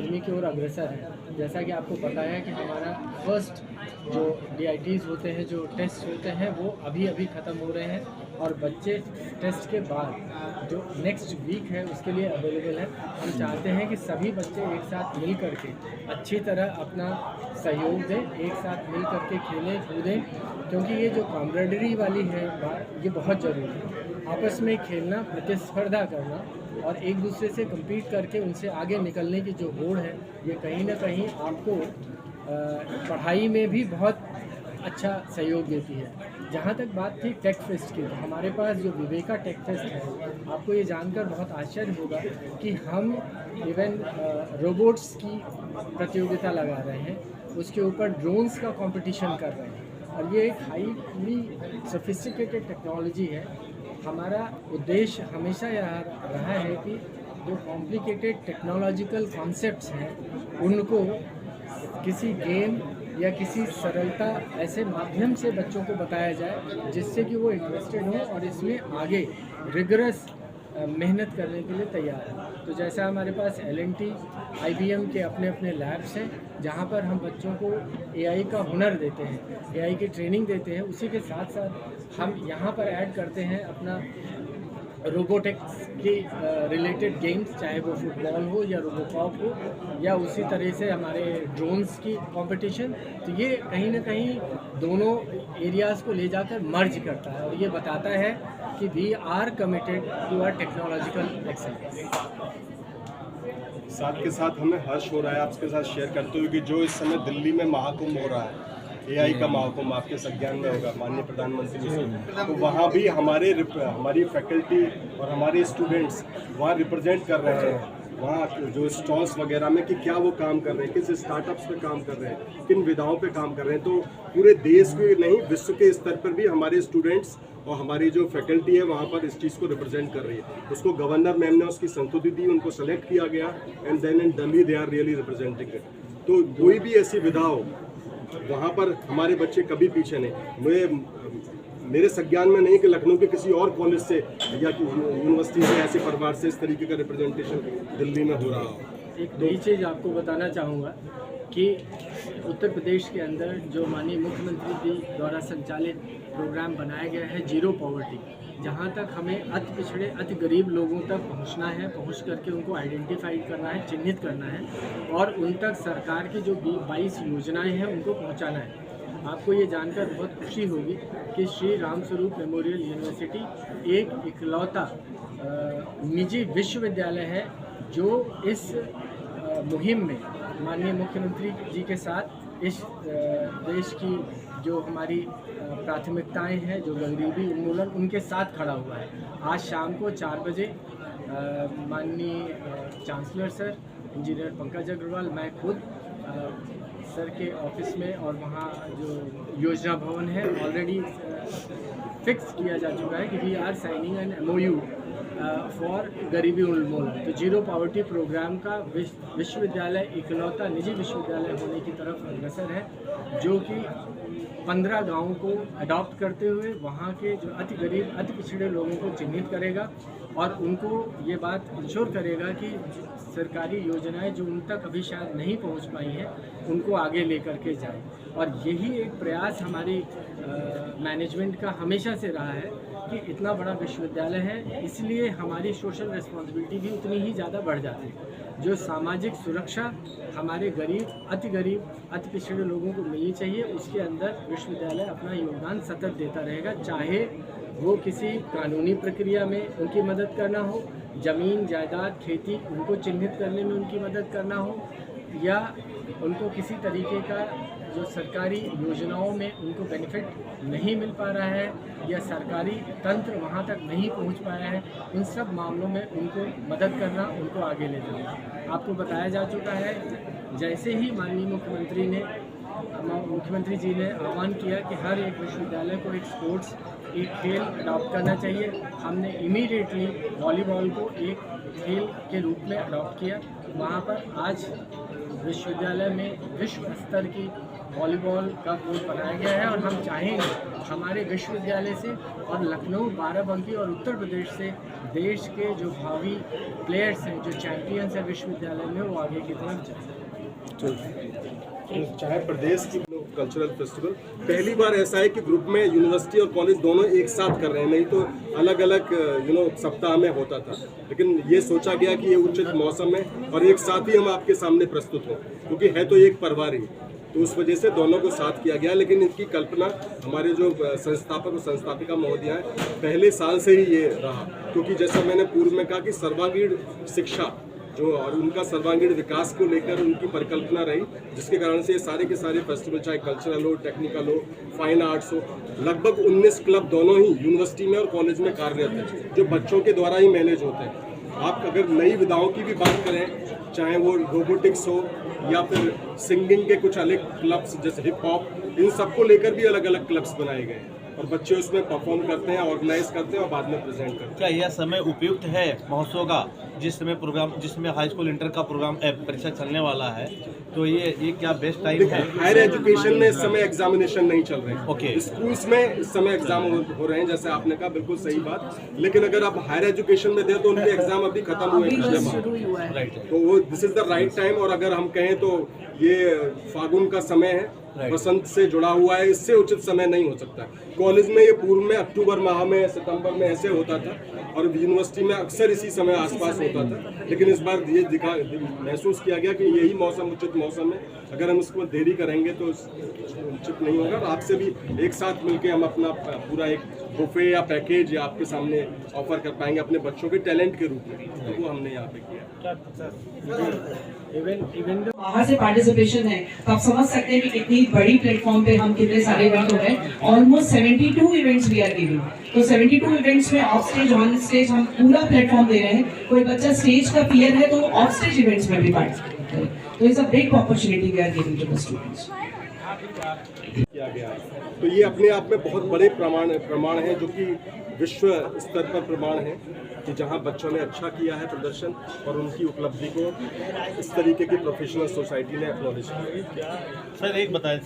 सरगर्मी की ओर अग्रसर है। जैसा कि आपको पता है कि हमारा फर्स्ट जो DITs होते हैं, जो टेस्ट होते हैं, वो अभी अभी ख़त्म हो रहे हैं और बच्चे टेस्ट के बाद जो नेक्स्ट वीक है उसके लिए अवेलेबल है। हम चाहते हैं कि सभी बच्चे एक साथ मिल करके अच्छी तरह अपना सहयोग दें, एक साथ मिल करके खेलें कूदें, क्योंकि ये जो कामरेडरी वाली है बात, ये बहुत ज़रूरी है। आपस में खेलना, प्रतिस्पर्धा करना और एक दूसरे से कम्पीट करके उनसे आगे निकलने की जो होड़ है, ये कहीं ना कहीं आपको पढ़ाई में भी बहुत अच्छा सहयोग देती है। जहाँ तक बात थी टेक फेस्ट की, तो हमारे पास जो विवेका टेक फेस्ट है, आपको ये जानकर बहुत आश्चर्य होगा कि हम इवन रोबोट्स की प्रतियोगिता लगा रहे हैं, उसके ऊपर ड्रोन्स का कंपटीशन कर रहे हैं और ये एक हाईली सोफिस्टिकेटेड टेक्नोलॉजी है। हमारा उद्देश्य हमेशा यह रहा है कि जो कॉम्प्लिकेटेड टेक्नोलॉजिकल कॉन्सेप्ट्स हैं उनको किसी गेम या किसी सरलता ऐसे माध्यम से बच्चों को बताया जाए जिससे कि वो इंटरेस्टेड हों और इसमें आगे रिगरस मेहनत करने के लिए तैयार है। तो जैसा हमारे पास L&T IBM के अपने अपने लैब्स हैं जहाँ पर हम बच्चों को AI का हुनर देते हैं, AI की ट्रेनिंग देते हैं, उसी के साथ साथ हम यहाँ पर ऐड करते हैं अपना रोबोटिक्स के रिलेटेड गेम्स, चाहे वो फुटबॉल हो या रोबोकॉप हो या उसी तरह से हमारे ड्रोन्स की कंपटीशन। तो ये कहीं ना कहीं दोनों एरियाज़ को ले जाकर मर्ज करता है और ये बताता है कि we are committed to our technological excellence. साथ के साथ हमें हर्ष हो रहा है आपके साथ शेयर करते हुए कि जो इस समय दिल्ली में महाकुंभ हो रहा है, AI का महाकुंभ आपके संज्ञान में होगा माननीय प्रधानमंत्री जी से, तो वहाँ भी हमारी फैकल्टी और हमारे स्टूडेंट्स वहाँ रिप्रेजेंट कर रहे हैं, वहाँ जो स्टॉल्स वगैरह में कि क्या वो काम कर रहे हैं, किस स्टार्टअप्स पे काम कर रहे हैं, किन विधाओं पे काम कर रहे हैं। तो पूरे देश के नहीं, विश्व के स्तर पर भी हमारे स्टूडेंट्स और हमारी जो फैकल्टी है वहाँ पर इस चीज़ को रिप्रेजेंट कर रही है। उसको गवर्नर मैम ने उसकी संस्तुति दी, उनको सेलेक्ट किया गया and then in Delhi they are really representing it. तो कोई भी ऐसी विधा हो वहाँ पर हमारे बच्चे कभी पीछे नहीं। मेरे संज्ञान में नहीं कि लखनऊ के किसी और कॉलेज से या यूनिवर्सिटी से ऐसे परिवार से इस तरीके का रिप्रेजेंटेशन दिल्ली में हो रहा हो। एक नई चीज़ आपको बताना चाहूँगा कि उत्तर प्रदेश के अंदर जो माननीय मुख्यमंत्री जी द्वारा संचालित प्रोग्राम बनाया गया है जीरो पॉवर्टी, जहाँ तक हमें अति पिछड़े अति गरीब लोगों तक पहुँचना है, पहुँच करके उनको आइडेंटिफाई करना है, चिन्हित करना है और उन तक सरकार की जो 22 योजनाएं हैं उनको पहुँचाना है। आपको ये जानकर बहुत खुशी होगी कि श्री रामस्वरूप मेमोरियल यूनिवर्सिटी एक इकलौता निजी विश्वविद्यालय है जो इस मुहिम में माननीय मुख्यमंत्री जी के साथ इस देश की जो हमारी प्राथमिकताएं हैं, जो गरीबी उन्मूलन, उनके साथ खड़ा हुआ है। आज शाम को 4 बजे माननीय chancellor sir engineer Pankaj Agarwal, मैं खुद सर के ऑफिस में और वहाँ जो योजना भवन है ऑलरेडी फिक्स किया जा चुका है कि we are signing an MOU for गरीबी उन्मूलन। तो जीरो पॉवर्टी प्रोग्राम का विश्वविद्यालय इकलौता निजी विश्वविद्यालय होने की तरफ अग्रसर है, जो कि 15 गाँवों को अडॉप्ट करते हुए वहाँ के जो अति गरीब अति पिछड़े लोगों को चिन्हित करेगा और उनको ये बात इंश्योर करेगा कि सरकारी योजनाएं जो उन तक अभी शायद नहीं पहुंच पाई हैं उनको आगे लेकर के जाए। और यही एक प्रयास हमारी मैनेजमेंट का हमेशा से रहा है कि इतना बड़ा विश्वविद्यालय है, इसलिए हमारी सोशल रिस्पॉन्सिबिलिटी भी उतनी ही ज़्यादा बढ़ जाती है। जो सामाजिक सुरक्षा हमारे गरीब अति पिछड़े लोगों को मिलनी चाहिए, उसके अंदर विश्वविद्यालय अपना योगदान सतत देता रहेगा, चाहे वो किसी कानूनी प्रक्रिया में उनकी मदद करना हो, ज़मीन जायदाद खेती उनको चिन्हित करने में उनकी मदद करना हो, या उनको किसी तरीके का जो सरकारी योजनाओं में उनको बेनिफिट नहीं मिल पा रहा है या सरकारी तंत्र वहाँ तक नहीं पहुँच पाया है, उन सब मामलों में उनको मदद करना, उनको आगे ले जाना। आपको बताया जा चुका है, जैसे ही माननीय मुख्यमंत्री जी ने आह्वान किया कि हर एक विश्वविद्यालय को एक स्पोर्ट्स, एक खेल अडॉप्ट करना चाहिए, हमने इमीडिएटली वॉलीबॉल को एक खेल के रूप में अडॉप्ट किया। वहाँ पर आज विश्वविद्यालय में विश्व स्तर की वॉलीबॉल का कोर्ट बनाया गया है और हम चाहेंगे हमारे विश्वविद्यालय से और लखनऊ, बाराबंकी और उत्तर प्रदेश से देश के जो भावी प्लेयर्स हैं, जो चैंपियंस हैं विश्वविद्यालय में, वो आगे की तरफ जाए। चाहे प्रदेश की कल्चरल फेस्टिवल पहली बार ऐसा है कि ग्रुप में यूनिवर्सिटी और कॉलेज दोनों एक साथ कर रहे हैं, नहीं तो अलग अलग सप्ताह में होता था, लेकिन ये सोचा गया कि ये उचित मौसम है और एक साथ ही हम आपके सामने प्रस्तुत हों, क्योंकि है तो एक परिवार ही, तो उस वजह से दोनों को साथ किया गया। लेकिन इनकी कल्पना हमारे जो संस्थापक और संस्थापिका महोदया है पहले साल से ही ये रहा, क्योंकि जैसा मैंने पूर्व में कहा कि सर्वांगीण शिक्षा जो और उनका सर्वांगीण विकास को लेकर उनकी परिकल्पना रही, जिसके कारण से ये सारे के सारे फेस्टिवल, चाहे कल्चरल हो, टेक्निकल हो, फाइन आर्ट्स हो, लगभग 19 क्लब दोनों ही यूनिवर्सिटी में और कॉलेज में कार्यरत हैं, जो बच्चों के द्वारा ही मैनेज होते हैं। आप अगर नई विधाओं की भी बात करें, चाहे वो रोबोटिक्स हो या फिर सिंगिंग के कुछ अलग क्लब्स जैसे हिप हॉप, इन सबको लेकर भी अलग अलग क्लब्स बनाए गए हैं और बच्चे उसमें परफॉर्म करते हैं, ऑर्गेनाइज करते हैं और बाद में प्रेजेंट करते हैं। क्या यह समय उपयुक्त है महोत्सव का, जिसमें हाई स्कूल इंटर का प्रोग्राम परीक्षा चलने वाला है, तो ये क्या बेस्ट टाइम है? हायर एजुकेशन में इस समय एग्जामिनेशन नहीं चल रहे हैं। ओके। स्कूल्स में इस समय एग्जाम हो रहे हैं, जैसे आपने कहा, बिल्कुल सही बात, लेकिन अगर आप हायर एजुकेशन में दें तो उनके एग्जाम अभी खत्म हुए हैं पिछले माह, राइट। तो वो this is the right time. और अगर हम कहें तो ये फागुन का समय है, बसंत से जुड़ा हुआ है, इससे उचित समय नहीं हो सकता। कॉलेज में ये पूर्व में अक्टूबर माह में, सितंबर में ऐसे होता था और यूनिवर्सिटी में अक्सर इसी समय आसपास होता था, लेकिन इस बार ये महसूस किया गया कि यही मौसम उचित मौसम है। अगर हम इसको देरी करेंगे तो उचित नहीं होगा। और आपसे भी एक साथ मिलकर हम अपना पूरा एक बुफे या पैकेज या आपके सामने ऑफर कर पाएंगे अपने बच्चों के टैलेंट के रूप में, तो वो हमने यहाँ पे किया। बाहर से पार्टिसिपेशन है तो आप समझ सकते हैं कि कितनी बड़ी प्लेटफॉर्म पे हम कितने सारे इवेंट हो गए। Almost 72 events we are giving, तो 72 इवेंट्स में ऑफ स्टेज, ऑन स्टेज हम पूरा प्लेटफॉर्म दे रहे हैं। कोई बच्चा स्टेज का फियर है तो ऑफ स्टेज इवेंट्स में भी पार्टिसिपेट करे, तो it's a big opportunity we are giving to the students. किया गया है, तो ये अपने आप में बहुत बड़े प्रमाण है, जो कि विश्व स्तर पर प्रमाण है कि जहां बच्चों ने अच्छा किया है प्रदर्शन और उनकी उपलब्धि को इस तरीके की प्रोफेशनल सोसाइटी ने एक्नॉलेज किया। सर एक बताएं,